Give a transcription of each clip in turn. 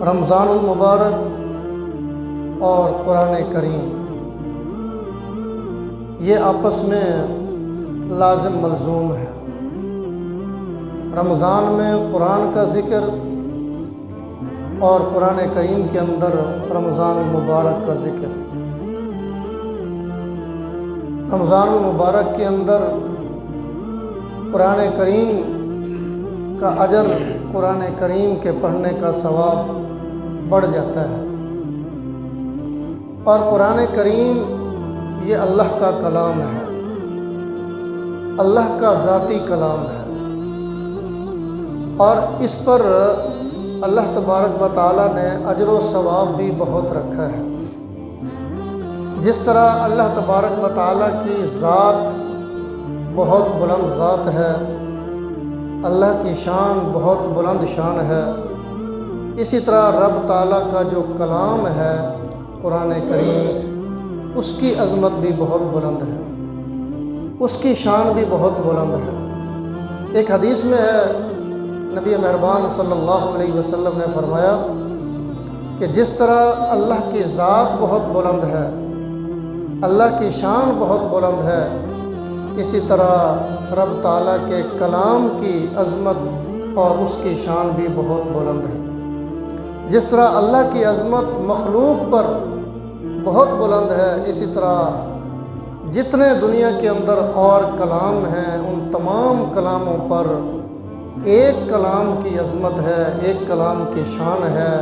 رمضان المبارک اور قرآن کریم یہ آپس میں لازم ملزوم ہے۔ رمضان میں قرآن کا ذکر اور قرآن کریم کے اندر رمضان المبارک کا ذکر۔ رمضان المبارک کے اندر قرآن کریم کا اجر، قرآن کریم کے پڑھنے کا ثواب بڑھ جاتا ہے، اور قرآن کریم یہ اللہ کا کلام ہے، اللہ کا ذاتی کلام ہے، اور اس پر اللہ تبارک و تعالیٰ نے اجر و ثواب بھی بہت رکھا ہے۔ جس طرح اللہ تبارک و تعالیٰ کی ذات بہت بلند ذات ہے، اللہ کی شان بہت بلند شان ہے، اسی طرح رب تعالیٰ کا جو کلام ہے قرآن کریم، اس کی عظمت بھی بہت بلند ہے، اس کی شان بھی بہت بلند ہے۔ ایک حدیث میں ہے، نبی مہربان صلی اللہ علیہ وسلم نے فرمایا کہ جس طرح اللہ کی ذات بہت بلند ہے، اللہ کی شان بہت بلند ہے، اسی طرح رب تعالیٰ کے کلام کی عظمت اور اس کی شان بھی بہت بلند ہے۔ جس طرح اللہ کی عظمت مخلوق پر بہت بلند ہے، اسی طرح جتنے دنیا کے اندر اور کلام ہیں ان تمام کلاموں پر ایک کلام کی عظمت ہے، ایک کلام کی شان ہے،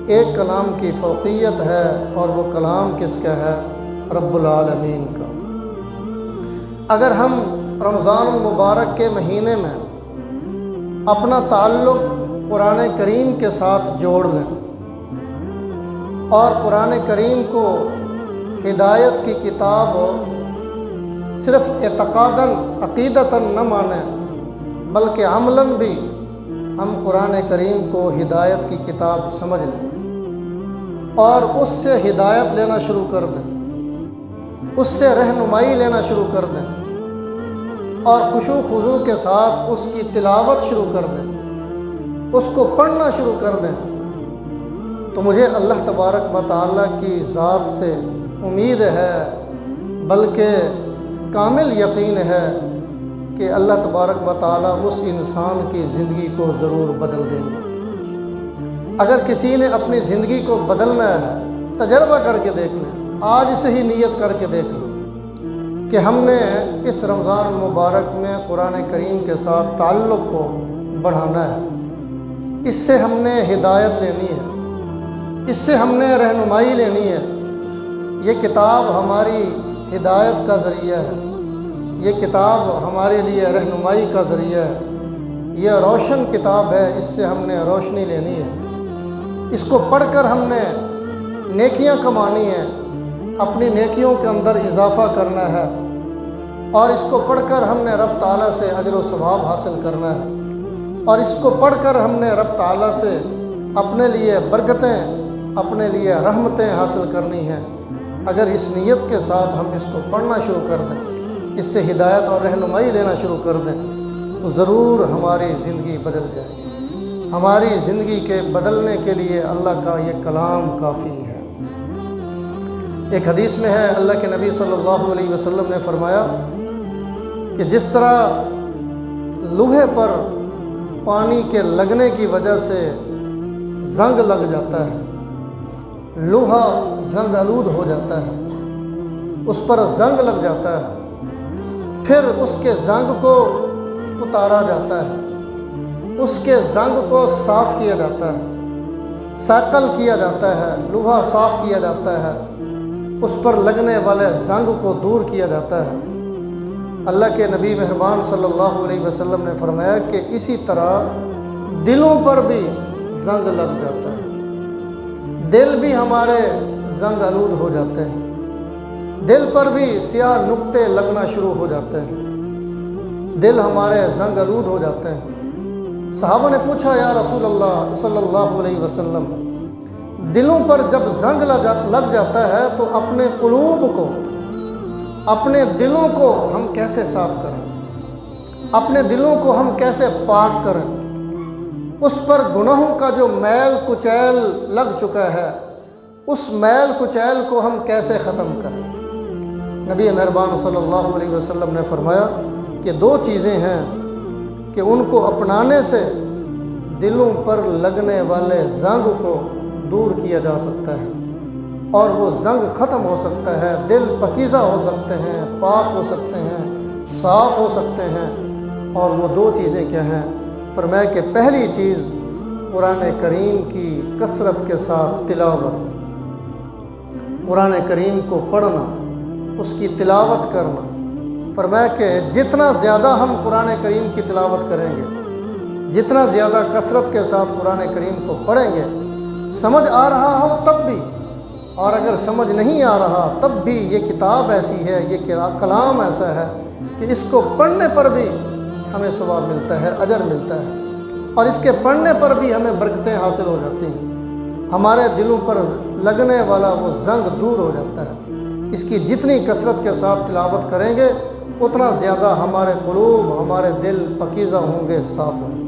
ایک کلام کی فوقیت ہے، اور وہ کلام کس کا ہے؟ رب العالمین کا۔ اگر ہم رمضان المبارک کے مہینے میں اپنا تعلق قرآن کریم کے ساتھ جوڑ لیں اور قرآن کریم کو ہدایت کی کتاب صرف اعتقاداً عقیدتاً نہ مانیں، بلکہ عملاً بھی ہم قرآن کریم کو ہدایت کی کتاب سمجھ لیں اور اس سے ہدایت لینا شروع کر دیں، اس سے رہنمائی لینا شروع کر دیں، اور خشوع خضوع کے ساتھ اس کی تلاوت شروع کر دیں، اس کو پڑھنا شروع کر دیں، تو مجھے اللہ تبارک و تعالیٰ کی ذات سے امید ہے، بلکہ کامل یقین ہے کہ اللہ تبارک و تعالیٰ اس انسان کی زندگی کو ضرور بدل دیں گے۔ اگر کسی نے اپنی زندگی کو بدلنا ہے، تجربہ کر کے دیکھ لیں، آج سے ہی نیت کر کے دیکھ لیں کہ ہم نے اس رمضان المبارک میں قرآن کریم کے ساتھ تعلق کو بڑھانا ہے، اس سے ہم نے ہدایت لینی ہے، اس سے ہم نے رہنمائی لینی ہے۔ یہ کتاب ہماری ہدایت کا ذریعہ ہے، یہ کتاب ہمارے لیے رہنمائی کا ذریعہ ہے، یہ روشن کتاب ہے، اس سے ہم نے روشنی لینی ہے۔ اس کو پڑھ کر ہم نے نیکیاں کمانی ہیں، اپنی نیکیوں کے اندر اضافہ کرنا ہے، اور اس کو پڑھ کر ہم نے رب تعالیٰ سے اجر و ثواب حاصل کرنا ہے، اور اس کو پڑھ کر ہم نے رب تعالیٰ سے اپنے لیے برکتیں، اپنے لیے رحمتیں حاصل کرنی ہیں۔ اگر اس نیت کے ساتھ ہم اس کو پڑھنا شروع کر دیں، اس سے ہدایت اور رہنمائی لینا شروع کر دیں، تو ضرور ہماری زندگی بدل جائے گی۔ ہماری زندگی کے بدلنے کے لیے اللہ کا یہ کلام کافی ہے۔ ایک حدیث میں ہے، اللہ کے نبی صلی اللہ علیہ وسلم نے فرمایا کہ جس طرح لوہے پر پانی کے لگنے کی وجہ سے زنگ لگ جاتا ہے، لوہا زنگ آلود ہو جاتا ہے، اس پر زنگ لگ جاتا ہے، پھر اس کے زنگ کو اتارا جاتا ہے، اس کے زنگ کو صاف کیا جاتا ہے، سیکل کیا جاتا ہے، لوہا صاف کیا جاتا ہے، اس پر لگنے والے زنگ کو دور کیا جاتا ہے۔ اللہ کے نبی مہربان صلی اللہ علیہ وسلم نے فرمایا کہ اسی طرح دلوں پر بھی زنگ لگ جاتا ہے، دل بھی ہمارے زنگ آلود ہو جاتے ہیں، دل پر بھی سیاہ نقطے لگنا شروع ہو جاتے ہیں، دل ہمارے زنگ آلود ہو جاتے ہیں۔ صحابہ نے پوچھا، یا رسول اللہ صلی اللہ علیہ وسلم، دلوں پر جب زنگ لگ جاتا ہے تو اپنے قلوب کو، اپنے دلوں کو ہم کیسے صاف کریں، اپنے دلوں کو ہم کیسے پاک کریں، اس پر گناہوں کا جو میل کچیل لگ چکا ہے، اس میل کچیل کو ہم کیسے ختم کریں؟ نبی مہربان صلی اللہ علیہ وسلم نے فرمایا کہ دو چیزیں ہیں کہ ان کو اپنانے سے دلوں پر لگنے والے زنگ کو دور کیا جا سکتا ہے، اور وہ زنگ ختم ہو سکتا ہے، دل پاکیزہ ہو سکتے ہیں، پاک ہو سکتے ہیں، صاف ہو سکتے ہیں۔ اور وہ دو چیزیں کیا ہیں؟ فرمایا کہ پہلی چیز قرآن کریم کی کثرت کے ساتھ تلاوت، قرآن کریم کو پڑھنا، اس کی تلاوت کرنا۔ فرمایا کہ جتنا زیادہ ہم قرآن کریم کی تلاوت کریں گے، جتنا زیادہ کثرت کے ساتھ قرآن کریم کو پڑھیں گے، سمجھ آ رہا ہو تب بھی، اور اگر سمجھ نہیں آ رہا تب بھی، یہ کتاب ایسی ہے، یہ کلام ایسا ہے کہ اس کو پڑھنے پر بھی ہمیں ثواب ملتا ہے، اجر ملتا ہے، اور اس کے پڑھنے پر بھی ہمیں برکتیں حاصل ہو جاتی ہیں، ہمارے دلوں پر لگنے والا وہ زنگ دور ہو جاتا ہے۔ اس کی جتنی کثرت کے ساتھ تلاوت کریں گے، اتنا زیادہ ہمارے قلوب، ہمارے دل پاکیزہ ہوں گے، صاف ہوں گے۔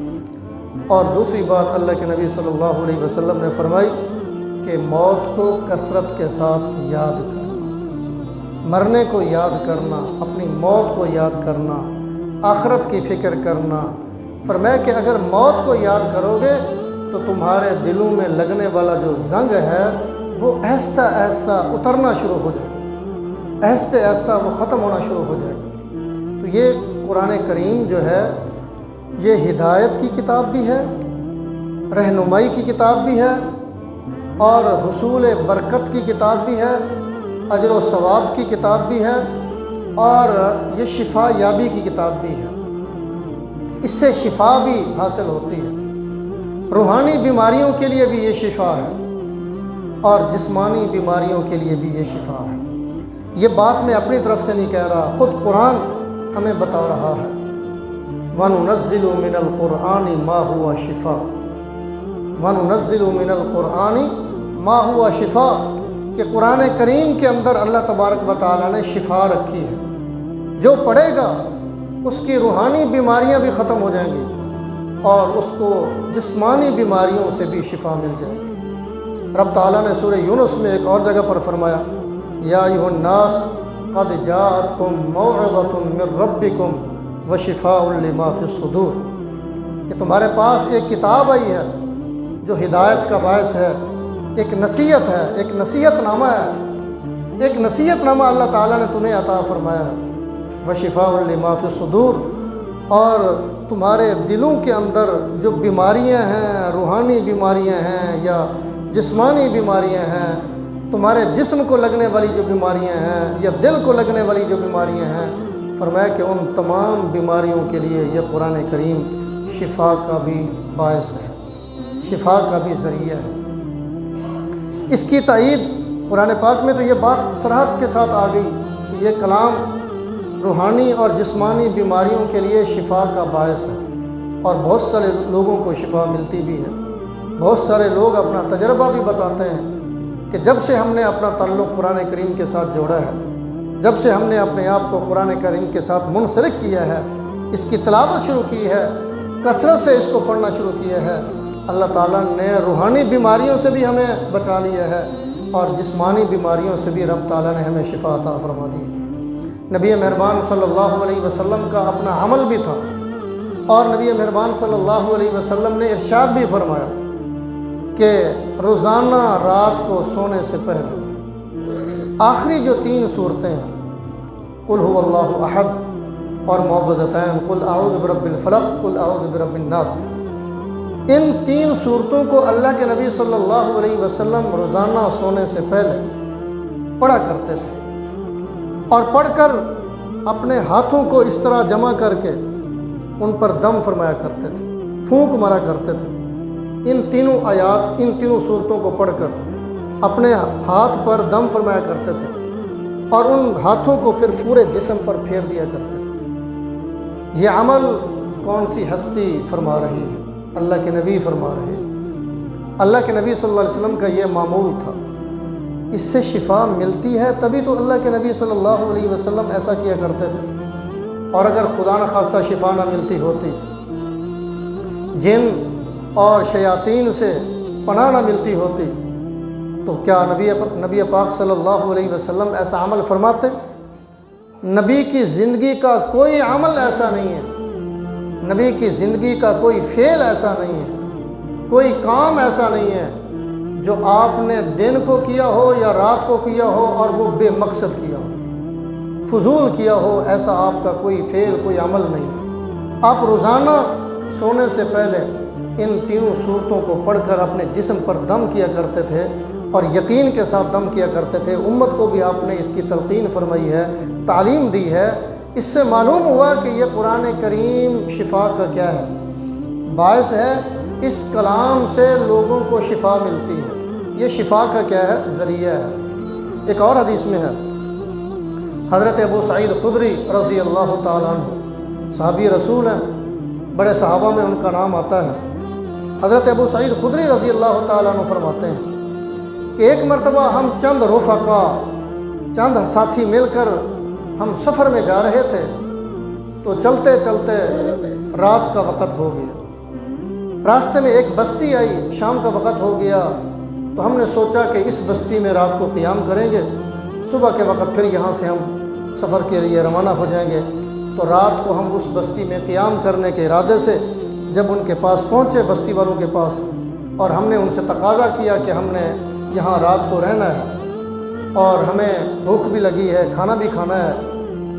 اور دوسری بات اللہ کے نبی صلی اللہ علیہ وسلم نے فرمائی کہ موت کو کثرت کے ساتھ یاد کرنا، مرنے کو یاد کرنا، اپنی موت کو یاد کرنا، آخرت کی فکر کرنا۔ فرمایا کہ اگر موت کو یاد کرو گے تو تمہارے دلوں میں لگنے والا جو زنگ ہے وہ آہستہ آہستہ اترنا شروع ہو جائے گا، آہستہ آہستہ وہ ختم ہونا شروع ہو جائے گا۔ تو یہ قرآن کریم جو ہے یہ ہدایت کی کتاب بھی ہے، رہنمائی کی کتاب بھی ہے، اور حصول برکت کی کتاب بھی ہے، اجر و ثواب کی کتاب بھی ہے، اور یہ شفا یابی کی کتاب بھی ہے۔ اس سے شفا بھی حاصل ہوتی ہے، روحانی بیماریوں کے لیے بھی یہ شفا ہے، اور جسمانی بیماریوں کے لیے بھی یہ شفا ہے۔ یہ بات میں اپنی طرف سے نہیں کہہ رہا، خود قرآن ہمیں بتا رہا ہے، وَنُنَزِّلُ مِنَ الْقُرْآنِ مَا هُوَ شِفَاءٌ، وَنُنَزِّلُ مِنَ الْقُرْآنِ مَا هُوَ شِفَاءٌ، کہ قرآن کریم کے اندر اللہ تبارک و تعالیٰ نے شفا رکھی ہے، جو پڑھے گا اس کی روحانی بیماریاں بھی ختم ہو جائیں گی، اور اس کو جسمانی بیماریوں سے بھی شفا مل جائے گی۔ رب تعالیٰ نے سورہ یونس میں ایک اور جگہ پر فرمایا، یا ایھا الناس قد جاءتکم موعظۃ من ربکم وشفاء لما فی الصدور، کہ تمہارے پاس ایک کتاب آئی ہے جو ہدایت کا باعث ہے، ایک نصیحت ہے، ایک نصیحت نامہ ہے، ایک نصیحت نامہ اللہ تعالیٰ نے تمہیں عطا فرمایا ہے، وشفاء لما فی الصدور، اور تمہارے دلوں کے اندر جو بیماریاں ہیں، روحانی بیماریاں ہیں یا جسمانی بیماریاں ہیں، تمہارے جسم کو لگنے والی جو بیماریاں ہیں یا دل کو لگنے والی جو بیماریاں ہیں، فرمایا کہ ان تمام بیماریوں کے لیے یہ قرآن کریم شفا کا بھی باعث ہے، شفا کا بھی ذریعہ ہے۔ اس کی تائید قرآن پاک میں تو یہ بات صراحت کے ساتھ آ گئی کہ یہ کلام روحانی اور جسمانی بیماریوں کے لیے شفا کا باعث ہے، اور بہت سارے لوگوں کو شفا ملتی بھی ہے۔ بہت سارے لوگ اپنا تجربہ بھی بتاتے ہیں کہ جب سے ہم نے اپنا تعلق قرآن کریم کے ساتھ جوڑا ہے، جب سے ہم نے اپنے آپ کو قرآن کریم کے ساتھ منسلک کیا ہے، اس کی تلاوت شروع کی ہے، کثرت سے اس کو پڑھنا شروع کیا ہے، اللہ تعالیٰ نے روحانی بیماریوں سے بھی ہمیں بچا لیا ہے، اور جسمانی بیماریوں سے بھی رب تعالیٰ نے ہمیں شفا عطا فرما دی ہے۔ نبی مہربان صلی اللہ علیہ وسلم کا اپنا عمل بھی تھا، اور نبی مہربان صلی اللہ علیہ وسلم نے ارشاد بھی فرمایا کہ روزانہ رات کو سونے سے پہلے آخری جو 3 صورتیں ہیں، قل هو اللہ احد اور معوذتین، قل اعوذ برب الفلق، قل اعوذ برب الناس، ان 3 صورتوں کو اللہ کے نبی صلی اللہ علیہ وسلم روزانہ سونے سے پہلے پڑھا کرتے تھے، اور پڑھ کر اپنے ہاتھوں کو اس طرح جمع کر کے ان پر دم فرمایا کرتے تھے، پھونک مارا کرتے تھے۔ ان تینوں آیات، ان تینوں صورتوں کو پڑھ کر اپنے ہاتھ پر دم فرمایا کرتے تھے، اور ان ہاتھوں کو پھر پورے جسم پر پھیر دیا کرتے تھے۔ یہ عمل کون سی ہستی فرما رہی ہے؟ اللہ کے نبی فرما رہے ہیں۔ اللہ کے نبی صلی اللہ علیہ وسلم کا یہ معمول تھا، اس سے شفا ملتی ہے تبھی تو اللہ کے نبی صلی اللہ علیہ وسلم ایسا کیا کرتے تھے۔ اور اگر خدا نخواستہ شفا نہ ملتی ہوتی، جن اور شیاطین سے پناہ نہ ملتی ہوتی تو کیا نبی پاک صلی اللہ علیہ وسلم ایسا عمل فرماتے؟ نبی کی زندگی کا کوئی عمل ایسا نہیں ہے، نبی کی زندگی کا کوئی فعل ایسا نہیں ہے، کوئی کام ایسا نہیں ہے جو آپ نے دن کو کیا ہو یا رات کو کیا ہو اور وہ بے مقصد کیا ہو، فضول کیا ہو، ایسا آپ کا کوئی فعل کوئی عمل نہیں ہے۔ آپ روزانہ سونے سے پہلے ان تینوں صورتوں کو پڑھ کر اپنے جسم پر دم کیا کرتے تھے اور یقین کے ساتھ دم کیا کرتے تھے۔ امت کو بھی آپ نے اس کی تلقین فرمائی ہے، تعلیم دی ہے۔ اس سے معلوم ہوا کہ یہ قرآن کریم شفا کا کیا ہے، باعث ہے، اس کلام سے لوگوں کو شفا ملتی ہے، یہ شفا کا کیا ہے، ذریعہ ہے۔ ایک اور حدیث میں ہے، حضرت ابو سعید خدری رضی اللہ تعالیٰ عنہ صحابی رسول ہیں، بڑے صحابہ میں ان کا نام آتا ہے۔ حضرت ابو سعید خدری رضی اللہ تعالیٰ عنہ فرماتے ہیں کہ ایک مرتبہ ہم چند رفقا، چند ساتھی مل کر ہم سفر میں جا رہے تھے تو چلتے چلتے رات کا وقت ہو گیا۔ راستے میں ایک بستی آئی، شام کا وقت ہو گیا تو ہم نے سوچا کہ اس بستی میں رات کو قیام کریں گے، صبح کے وقت پھر یہاں سے ہم سفر کے لیے روانہ ہو جائیں گے۔ تو رات کو ہم اس بستی میں قیام کرنے کے ارادے سے جب ان کے پاس پہنچے، بستی والوں کے پاس، اور ہم نے ان سے تقاضا کیا کہ ہم نے یہاں رات کو رہنا ہے اور ہمیں بھوک بھی لگی ہے، کھانا بھی کھانا ہے،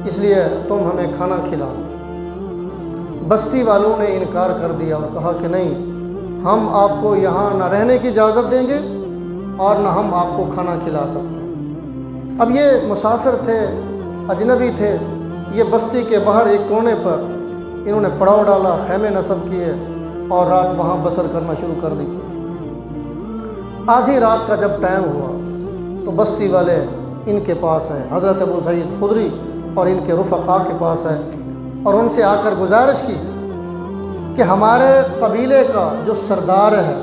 اس لیے تم ہمیں کھانا کھلاؤ۔ بستی والوں نے انکار کر دیا اور کہا کہ نہیں، ہم آپ کو یہاں نہ رہنے کی اجازت دیں گے اور نہ ہم آپ کو کھانا کھلا سکتے ہیں۔ اب یہ مسافر تھے، اجنبی تھے، یہ بستی کے باہر ایک کونے پر انہوں نے پڑاؤ ڈالا، خیمے نصب کیے اور رات وہاں بسر کرنا شروع کر دی۔ آدھی رات کا جب ٹائم ہوا تو بستی والے ان کے پاس آئے، حضرت ابو سعید خدری اور ان کے رفقا کے پاس آئے اور ان سے آ کر گزارش کی کہ ہمارے قبیلے کا جو سردار ہے،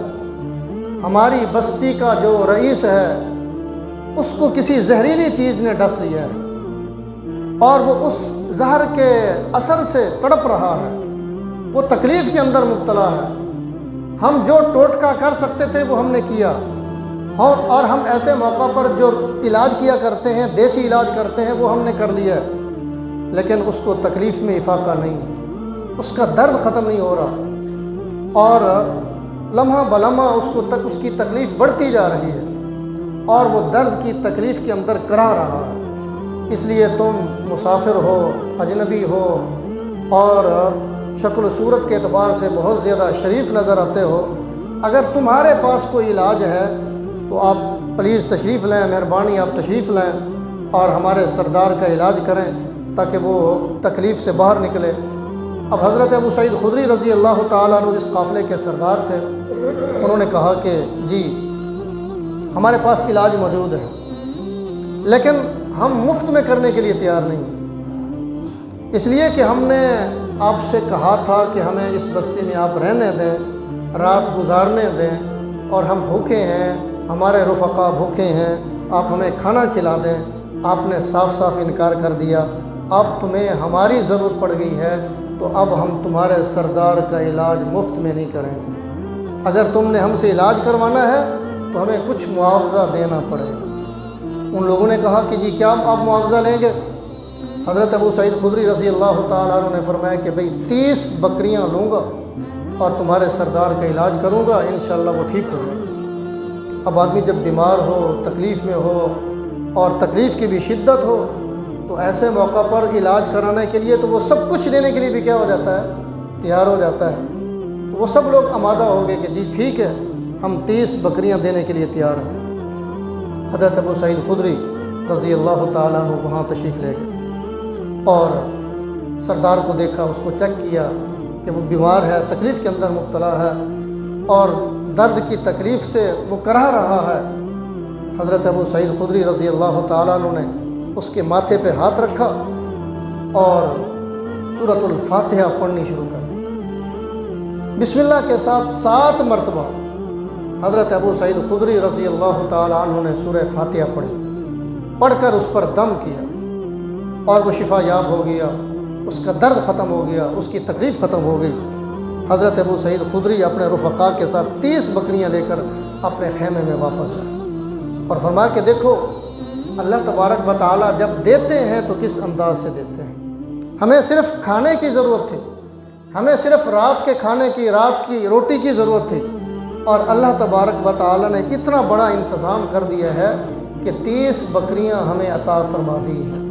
ہماری بستی کا جو رئیس ہے، اس کو کسی زہریلی چیز نے ڈس لیا ہے اور وہ اس زہر کے اثر سے تڑپ رہا ہے، وہ تکلیف کے اندر مبتلا ہے۔ ہم جو ٹوٹکا کر سکتے تھے وہ ہم نے کیا، اور ہم ایسے موقع پر جو علاج کیا کرتے ہیں، دیسی علاج کرتے ہیں، وہ ہم نے کر لیا ہے، لیکن اس کو تکلیف میں افاقہ نہیں، اس کا درد ختم نہیں ہو رہا اور لمحہ بلمحہ اس کی تکلیف بڑھتی جا رہی ہے اور وہ درد کی تکلیف کے اندر کرا رہا ہے۔ اس لیے تم مسافر ہو، اجنبی ہو اور شکل و صورت کے اعتبار سے بہت زیادہ شریف نظر آتے ہو، اگر تمہارے پاس کوئی علاج ہے تو آپ پلیز تشریف لیں، مہربانی آپ تشریف لیں اور ہمارے سردار کا علاج کریں تاکہ وہ تکلیف سے باہر نکلے۔ اب حضرت ابو سعید خدری رضی اللہ تعالیٰ عنہ اس قافلے کے سردار تھے، انہوں نے کہا کہ جی ہمارے پاس علاج موجود ہے، لیکن ہم مفت میں کرنے کے لیے تیار نہیں، اس لیے کہ ہم نے آپ سے کہا تھا کہ ہمیں اس بستی میں آپ رہنے دیں، رات گزارنے دیں، اور ہم بھوکے ہیں، ہمارے رفقا بھوکے ہیں، آپ ہمیں کھانا کھلا دیں۔ آپ نے صاف صاف انکار کر دیا، اب تمہیں ہماری ضرورت پڑ گئی ہے تو اب ہم تمہارے سردار کا علاج مفت میں نہیں کریں گے، اگر تم نے ہم سے علاج کروانا ہے تو ہمیں کچھ معاوضہ دینا پڑے گا۔ ان لوگوں نے کہا کہ جی کیا آپ معاوضہ لیں گے؟ حضرت ابو سعید خدری رضی اللہ تعالیٰ عنہ نے فرمایا کہ بھئی 30 بکریاں لوں گا اور تمہارے سردار کا علاج کروں گا، انشاءاللہ وہ ٹھیک ہو جائے گا۔ اب آدمی جب بیمار ہو، تکلیف میں ہو اور تکلیف کی بھی شدت ہو تو ایسے موقع پر علاج کرانے کے لیے تو وہ سب کچھ دینے کے لیے بھی کیا ہو جاتا ہے، تیار ہو جاتا ہے۔ تو وہ سب لوگ آمادہ ہو گئے کہ جی ٹھیک ہے، ہم 30 بکریاں دینے کے لیے تیار ہیں۔ حضرت ابو سعید خدری رضی اللہ تعالیٰ عنہ وہاں تشریف لے گئے اور سردار کو دیکھا، اس کو چیک کیا کہ وہ بیمار ہے، تکلیف کے اندر مبتلا ہے اور درد کی تکلیف سے وہ کرا رہا ہے۔ حضرت ابو سعید خدری رضی اللہ تعالیٰ عنہ نے اس کے ماتھے پہ ہاتھ رکھا اور سورۃ الفاتحہ پڑھنی شروع کر دی۔ بسم اللہ کے ساتھ 7 مرتبہ حضرت ابو سعید خدری رضی اللہ تعالیٰ عنہ نے سورہ فاتحہ پڑھی، پڑھ کر اس پر دم کیا اور وہ شفا یاب ہو گیا، اس کا درد ختم ہو گیا، اس کی تکلیف ختم ہو گئی۔ حضرت ابو سعید خدری اپنے رفقا کے ساتھ 30 بکریاں لے کر اپنے خیمے میں واپس آئے اور فرمایا کہ دیکھو اللہ تبارک و تعالیٰ جب دیتے ہیں تو کس انداز سے دیتے ہیں۔ ہمیں صرف کھانے کی ضرورت تھی، ہمیں صرف رات کے کھانے کی، رات کی روٹی کی ضرورت تھی، اور اللہ تبارک و تعالیٰ نے اتنا بڑا انتظام کر دیا ہے کہ 30 بکریاں ہمیں عطا فرما دی ہیں۔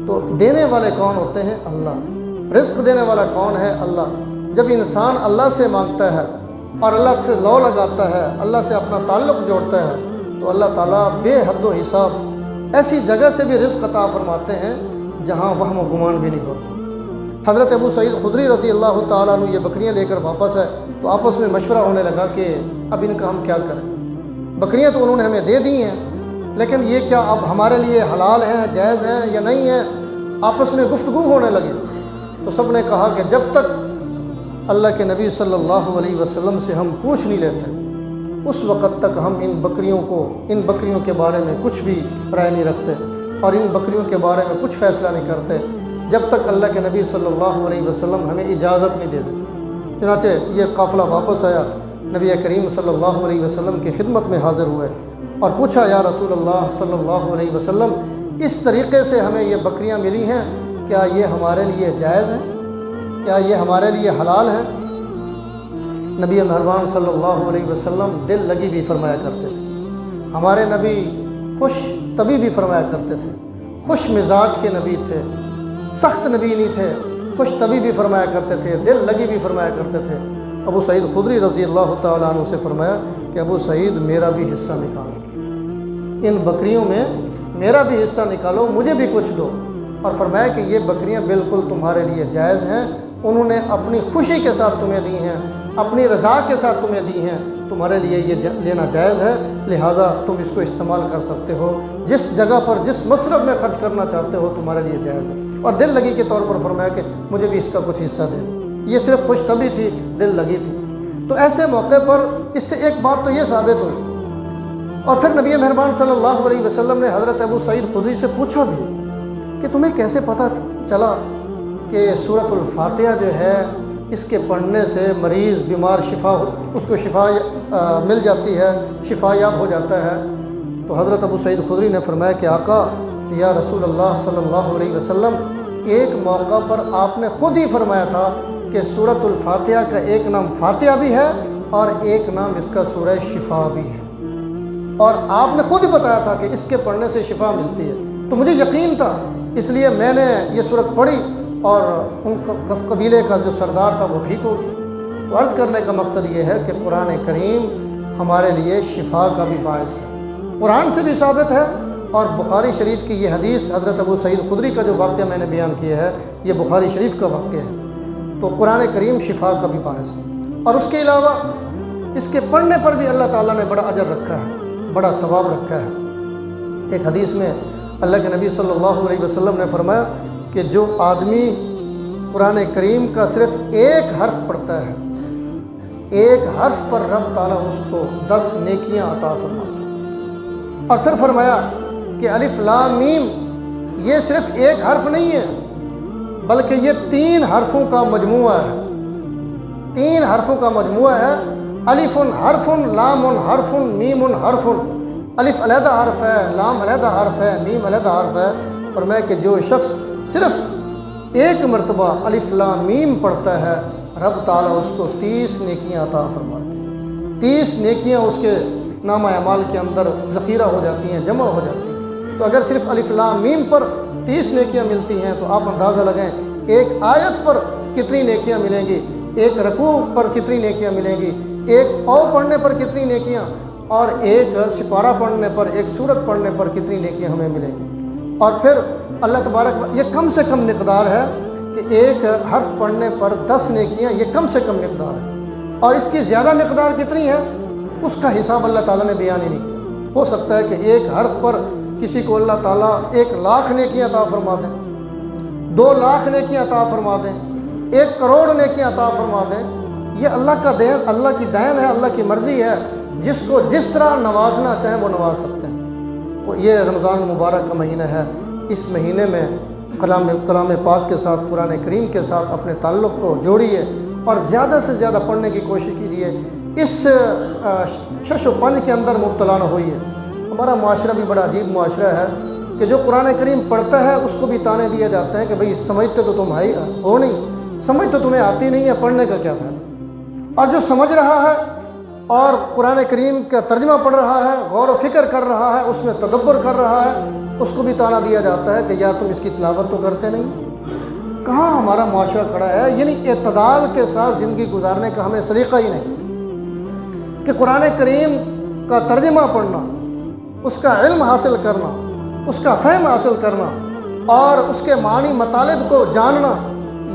تو دینے والے کون ہوتے ہیں؟ اللہ۔ رزق دینے والا کون ہے؟ اللہ۔ جب انسان اللہ سے مانگتا ہے اور اللہ سے لو لگاتا ہے، اللہ سے اپنا تعلق جوڑتا ہے، تو اللہ تعالیٰ بے حد و حساب ایسی جگہ سے بھی رزق عطا فرماتے ہیں جہاں وہم و گمان بھی نہیں ہوتا۔ حضرت ابو سعید خدری رضی اللہ تعالیٰ عنہ یہ بکریاں لے کر واپس آئے تو آپس میں مشورہ ہونے لگا کہ اب ان کا ہم کیا کریں۔ بکریاں تو انہوں نے ہمیں دے دی ہیں، لیکن یہ کیا اب ہمارے لیے حلال ہیں، جائز ہیں یا نہیں ہیں؟ آپس میں گفتگو ہونے لگی تو سب نے کہا کہ جب تک اللہ کے نبی صلی اللہ علیہ وسلم سے ہم پوچھ نہیں لیتے اس وقت تک ہم ان بکریوں کے بارے میں کچھ بھی رائے نہیں رکھتے اور ان بکریوں کے بارے میں کچھ فیصلہ نہیں کرتے جب تک اللہ کے نبی صلی اللہ علیہ وسلم ہمیں اجازت نہیں دے دیتے۔ چنانچہ یہ قافلہ واپس آیا، نبی کریم صلی اللہ علیہ وسلم کی خدمت میں حاضر ہوئے اور پوچھا یا رسول اللہ صلی اللہ علیہ وسلم اس طریقے سے ہمیں یہ بکریاں ملی ہیں، کیا یہ ہمارے لیے جائز ہیں؟ کیا یہ ہمارے لیے حلال ہیں؟ نبی مہربان صلی اللہ علیہ وسلم دل لگی بھی فرمایا کرتے تھے۔ ہمارے نبی خوش طبی بھی فرمایا کرتے تھے، خوش مزاج کے نبی تھے، سخت نبی نہیں تھے، خوش طبی بھی فرمایا کرتے تھے، دل لگی بھی فرمایا کرتے تھے۔ ابو سعید خدری رضی اللہ تعالیٰ عنہ سے فرمایا کہ ابو سعید میرا بھی حصہ نکالو، ان بکریوں میں میرا بھی حصہ نکالو، مجھے بھی کچھ دو۔ اور فرمایا کہ یہ بکریاں بالکل تمہارے لیے جائز ہیں، انہوں نے اپنی خوشی کے ساتھ تمہیں دی ہیں، اپنی رضا کے ساتھ تمہیں دی ہیں، تمہارے لیے یہ لینا جائز ہے، لہٰذا تم اس کو استعمال کر سکتے ہو، جس جگہ پر جس مصرف میں خرچ کرنا چاہتے ہو تمہارے لیے جائز ہے۔ اور دل لگی کے طور پر فرمایا کہ مجھے بھی اس کا کچھ حصہ دے دو۔ یہ صرف خوش طبی تھی، دل لگی تھی۔ تو ایسے موقع پر اس سے ایک بات تو یہ ثابت ہوئی، اور پھر نبی مہربان صلی اللہ علیہ وسلم نے حضرت ابو سعید خدری سے پوچھا بھی کہ تمہیں کیسے پتہ چلا کہ سورۃ الفاتحہ جو ہے اس کے پڑھنے سے مریض بیمار اس کو شفا مل جاتی ہے، شفا یاب ہو جاتا ہے؟ تو حضرت ابو سعید خدری نے فرمایا کہ آقا یا رسول اللہ صلی اللہ علیہ وسلم، ایک موقع پر آپ نے خود ہی فرمایا تھا کہ سورۃ الفاتحہ کا ایک نام فاتحہ بھی ہے اور ایک نام اس کا سورہ شفا بھی ہے، اور آپ نے خود ہی بتایا تھا کہ اس کے پڑھنے سے شفا ملتی ہے۔ تو مجھے یقین تھا، اس لیے میں نے یہ سورت پڑھی اور ان قبیلے کا جو سردار تھا وہ ٹھیک ہو گیا۔ تو عرض کرنے کا مقصد یہ ہے کہ قرآن کریم ہمارے لیے شفا کا بھی باعث ہے، قرآن سے بھی ثابت ہے، اور بخاری شریف کی یہ حدیث حضرت ابو سعید خدری کا جو واقعہ میں نے بیان کیا ہے یہ بخاری شریف کا واقعہ ہے۔ تو قرآن کریم شفا کا بھی باعث ہے، اور اس کے علاوہ اس کے پڑھنے پر بھی اللہ تعالیٰ نے بڑا اجر رکھا ہے، بڑا ثواب رکھا ہے۔ ایک حدیث میں اللہ کے نبی صلی اللہ علیہ وسلم نے فرمایا کہ جو آدمی قرآن کریم کا صرف ایک حرف پڑھتا ہے، ایک حرف پر رب تعالیٰ اس کو 10 نیکیاں عطا فرماتا ہے۔ اور پھر فرمایا کہ الف لام میم یہ صرف ایک حرف نہیں ہے بلکہ یہ 3 حرفوں کا مجموعہ ہے، 3 حرفوں کا مجموعہ ہے۔ الف حرف، لام حرف، میم حرف۔ الف علیحدہ حرف ہے، لام علیحدہ حرف ہے، میم علیحدہ حرف ہے۔ فرمایا کہ جو شخص صرف ایک مرتبہ الف لام میم پڑھتا ہے رب تعالیٰ اس کو 30 نیکیاں عطا فرماتے ہیں، 30 نیکیاں اس کے نامہ اعمال کے اندر ذخیرہ ہو جاتی ہیں، جمع ہو جاتی ہیں۔ تو اگر صرف الف لام میم پر 30 نیکیاں ملتی ہیں تو آپ اندازہ لگائیں ایک آیت پر کتنی نیکیاں ملیں گی، ایک رکوع پر کتنی نیکیاں ملیں گی، ایک پاؤ پڑھنے پر کتنی نیکیاں، اور ایک سپارہ پڑھنے پر، ایک سورت پڑھنے پر کتنی نیکیاں ہمیں ملیں گی۔ اور پھر اللہ تبارک یہ کم سے کم مقدار ہے کہ ایک حرف پڑھنے پر 10 نیکیاں، یہ کم سے کم مقدار ہے، اور اس کی زیادہ مقدار کتنی ہے اس کا حساب اللہ تعالیٰ نے بیان ہی نہیں کیا۔ ہو سکتا ہے کہ ایک حرف پر کسی کو اللہ تعالیٰ 1 لاکھ نیکیاں عطا فرما دیں، 2 لاکھ نیکیاں عطا فرما دیں، 1 کروڑ نیکیاں عطا فرما دیں۔ یہ اللہ کا دین، اللہ کی دین ہے، اللہ کی مرضی ہے، جس کو جس طرح نوازنا چاہیں وہ نواز سکتے ہیں۔ یہ رمضان المبارک کا مہینہ ہے، اس مہینے میں کلام پاک کے ساتھ، قرآن کریم کے ساتھ اپنے تعلق کو جوڑیے، اور زیادہ سے زیادہ پڑھنے کی کوشش کیجیے، اس شش و پنج کے اندر مبتلا نہ ہوئیے۔ ہمارا معاشرہ بھی بڑا عجیب معاشرہ ہے کہ جو قرآن کریم پڑھتا ہے اس کو بھی تانے دیے جاتے ہیں کہ بھئی سمجھتے تو تم ہو نہیں، سمجھ تو تمہیں آتی نہیں ہے، پڑھنے کا کیا فائدہ۔ اور جو سمجھ رہا ہے اور قرآن کریم کا ترجمہ پڑھ رہا ہے، غور و فکر کر رہا ہے، اس میں تدبر کر رہا ہے، اس کو بھی تانا دیا جاتا ہے کہ یار تم اس کی تلاوت تو کرتے نہیں۔ کہاں ہمارا معاشرہ کھڑا ہے؟ یعنی اعتدال کے ساتھ زندگی گزارنے کا ہمیں سلیقہ ہی نہیں کہ قرآن کریم کا ترجمہ پڑھنا، اس کا علم حاصل کرنا، اس کا فہم حاصل کرنا اور اس کے معنی مطالب کو جاننا،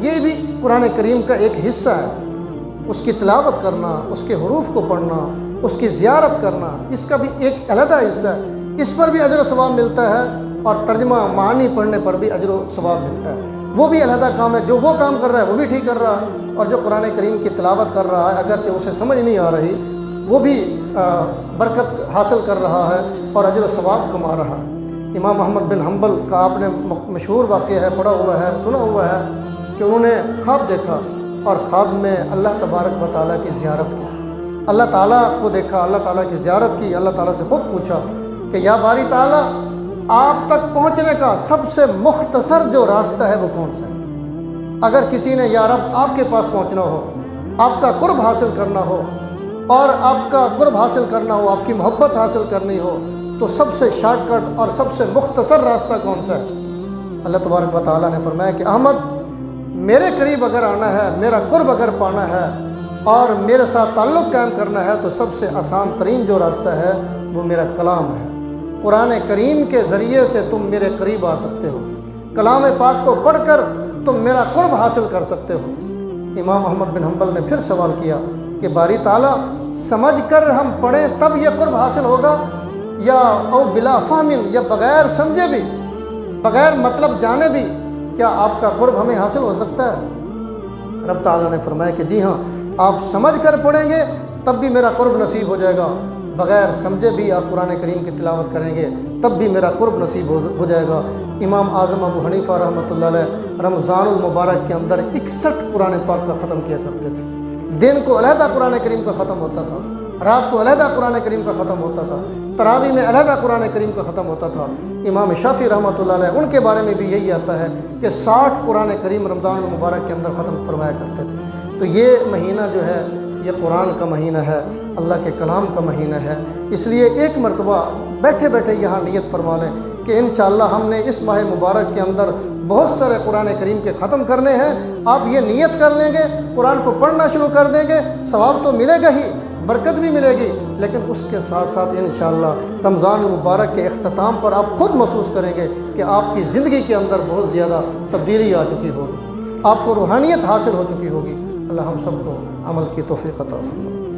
یہ بھی قرآن کریم کا ایک حصہ ہے۔ اس کی تلاوت کرنا، اس کے حروف کو پڑھنا، اس کی زیارت کرنا، اس کا بھی ایک علیحدہ حصہ ہے۔ اس پر بھی اجر و ثواب ملتا ہے اور ترجمہ معنی پڑھنے پر بھی اجر و ثواب ملتا ہے۔ وہ بھی علیحدہ کام ہے۔ جو وہ کام کر رہا ہے وہ بھی ٹھیک کر رہا ہے، اور جو قرآن کریم کی تلاوت کر رہا ہے اگرچہ اسے سمجھ نہیں آ رہی، وہ بھی برکت حاصل کر رہا ہے اور اجر و ثواب کما رہا ہے۔ امام احمد بن حنبل کا آپ نے مشہور واقعہ ہے، پڑھا ہوا ہے، سنا ہوا ہے کہ انہوں نے خواب دیکھا اور خواب میں اللہ تبارک و تعالیٰ کی زیارت کی۔ اللہ تعالیٰ کو دیکھا، اللہ تعالیٰ کی زیارت کی، اللہ تعالیٰ سے خود پوچھا کہ یا باری تعالیٰ، آپ تک پہنچنے کا سب سے مختصر جو راستہ ہے وہ کون سا ہے؟ اگر کسی نے یا رب آپ کے پاس پہنچنا ہو، آپ کا قرب حاصل کرنا ہو اور آپ کا قرب حاصل کرنا ہو، آپ کی محبت حاصل کرنی ہو، تو سب سے شارٹ کٹ اور سب سے مختصر راستہ کون سا ہے؟ اللہ تبارک و تعالیٰ نے فرمایا کہ احمد، میرے قریب اگر آنا ہے، میرا قرب اگر پانا ہے اور میرے ساتھ تعلق قائم کرنا ہے، تو سب سے آسان ترین جو راستہ ہے وہ میرا کلام ہے۔ قرآن کریم کے ذریعے سے تم میرے قریب آ سکتے ہو، کلام پاک کو پڑھ کر تم میرا قرب حاصل کر سکتے ہو۔ امام احمد بن حنبل نے پھر سوال کیا کہ باری تعالیٰ، سمجھ کر ہم پڑھیں تب یہ قرب حاصل ہوگا، یا او بلا فہم، یا بغیر سمجھے بھی، بغیر مطلب جانے بھی کیا آپ کا قرب ہمیں حاصل ہو سکتا ہے؟ رب تعالیٰ نے فرمایا کہ جی ہاں، آپ سمجھ کر پڑھیں گے تب بھی میرا قرب نصیب ہو جائے گا، بغیر سمجھے بھی آپ قرآن کریم کی تلاوت کریں گے تب بھی میرا قرب نصیب ہو جائے گا۔ امام اعظم ابو حنیفہ رحمۃ اللہ علیہ رمضان المبارک کے اندر 61 قرآن پاک کا ختم کیا کرتے تھے۔ دن کو علیحدہ قرآن کریم کا ختم ہوتا تھا، رات کو علیحدہ قرآن کریم کا ختم ہوتا تھا، تراویح میں علیحدہ قرآن کریم کا ختم ہوتا تھا۔ امام شافعی رحمۃ اللہ علیہ، ان کے بارے میں بھی یہی آتا ہے کہ 60 قرآن کریم رمضان المبارک کے اندر ختم فرمایا کرتے تھے۔ تو یہ مہینہ جو ہے یہ قرآن کا مہینہ ہے، اللہ کے کلام کا مہینہ ہے۔ اس لیے ایک مرتبہ بیٹھے بیٹھے یہاں نیت فرما لیں کہ انشاءاللہ ہم نے اس ماہ مبارک کے اندر بہت سارے قرآن کریم کے ختم کرنے ہیں۔ آپ یہ نیت کر لیں گے، قرآن کو پڑھنا شروع کر دیں گے، ثواب تو ملے گا ہی، برکت بھی ملے گی، لیکن اس کے ساتھ ساتھ انشاءاللہ رمضان المبارک کے اختتام پر آپ خود محسوس کریں گے کہ آپ کی زندگی کے اندر بہت زیادہ تبدیلی آ چکی ہوگی، آپ کو روحانیت حاصل ہو چکی ہوگی۔ اللہ ہم سب کو عمل کی توفیق عطا فرمائے۔